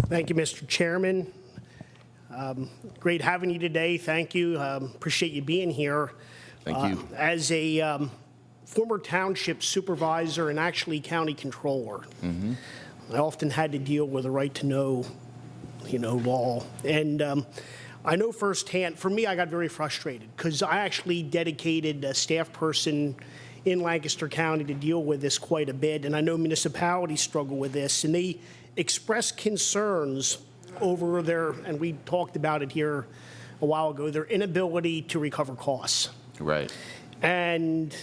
Thank you, Mr. Chairman. Great having you today. Thank you. Appreciate you being here. Thank you. As a former township supervisor and actually county controller, I often had to deal with the right to know, law. And I know firsthand, for me, I got very frustrated because I actually dedicated a staff person in Lancaster County to deal with this quite a bit. And I know municipalities struggle with this, and they express concerns over their, and we talked about it here a while ago, their inability to recover costs. Right. And,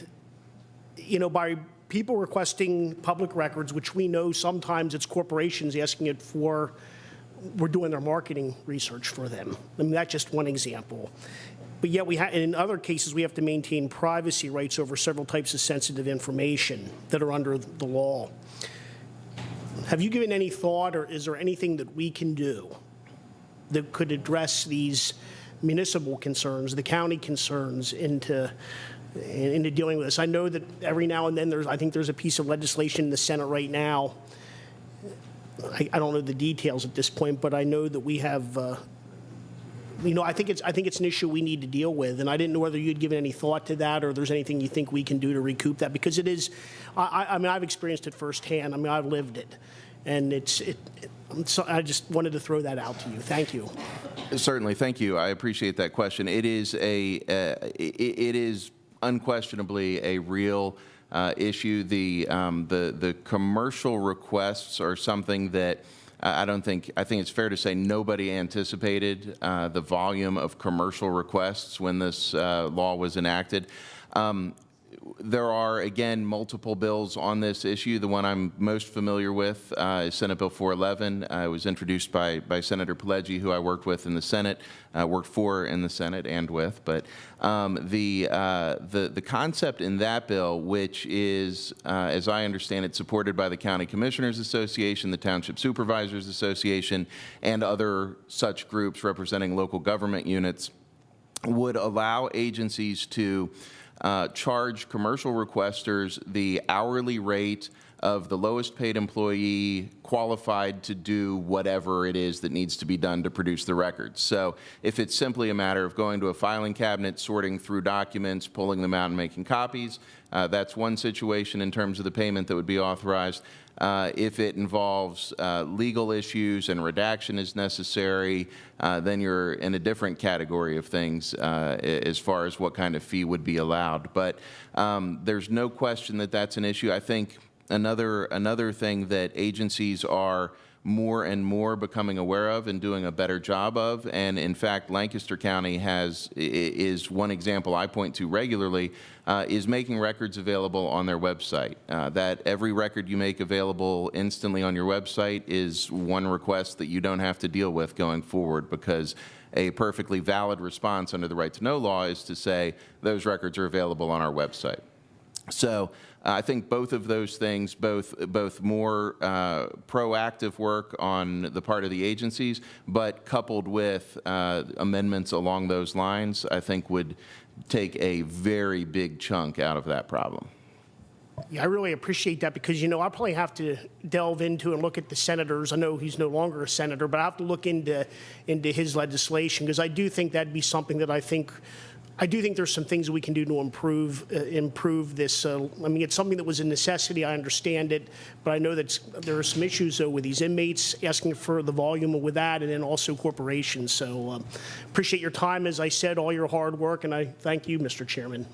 by people requesting public records, which we know sometimes it's corporations asking it for, we're doing their marketing research for them. I mean, that's just one example. But yet in other cases, we have to maintain privacy rights over several types of sensitive information that are under the law. Have you given any thought, or is there anything that we can do that could address these municipal concerns, the county concerns, into dealing with this? I know that every now and then I think there's a piece of legislation in the Senate right now. I don't know the details at this point, but I know that we have. I think it's an issue we need to deal with, and I didn't know whether you'd given any thought to that, or there's anything you think we can do to recoup that, because it is. I mean, I've experienced it firsthand. I mean, I've lived it, and so I just wanted to throw that out to you. Thank you. Certainly, thank you. I appreciate that question. It is it is unquestionably a real issue. The commercial requests are something that. I think it's fair to say nobody anticipated the volume of commercial requests when this law was enacted. There are, again, multiple bills on this issue. The one I'm most familiar with is Senate Bill 411. It was introduced by Senator Pileggi, who I worked with in the Senate, worked for in the Senate and with. But the concept in that bill, which is, as I understand it, supported by the County Commissioners Association, the Township Supervisors Association, and other such groups representing local government units, would allow agencies to charge commercial requesters the hourly rate of the lowest paid employee qualified to do whatever it is that needs to be done to produce the records. So if it's simply a matter of going to a filing cabinet, sorting through documents, pulling them out and making copies, that's one situation in terms of the payment that would be authorized. If it involves legal issues and redaction is necessary, then you're in a different category of things as far as what kind of fee would be allowed. But there's no question that that's an issue. I think another thing that agencies are more and more becoming aware of and doing a better job of, and in fact Lancaster County is one example I point to regularly, is making records available on their website. That every record you make available instantly on your website is one request that you don't have to deal with going forward, because a perfectly valid response under the right to know law is to say those records are available on our website. So I think both of those things, both more proactive work on the part of the agencies, but coupled with amendments along those lines, I think would take a very big chunk out of that problem. Yeah, I really appreciate that, because, I'll probably have to delve into and look at the senators. I know he's no longer a senator, but I have to look into his legislation, because I do think that'd be something that I do think there's some things we can do to improve this. I mean, it's something that was a necessity. I understand it, but I know that there are some issues, though, with these inmates asking for the volume with that, and then also corporations. So appreciate your time, as I said, all your hard work, and I thank you, Mr. Chairman.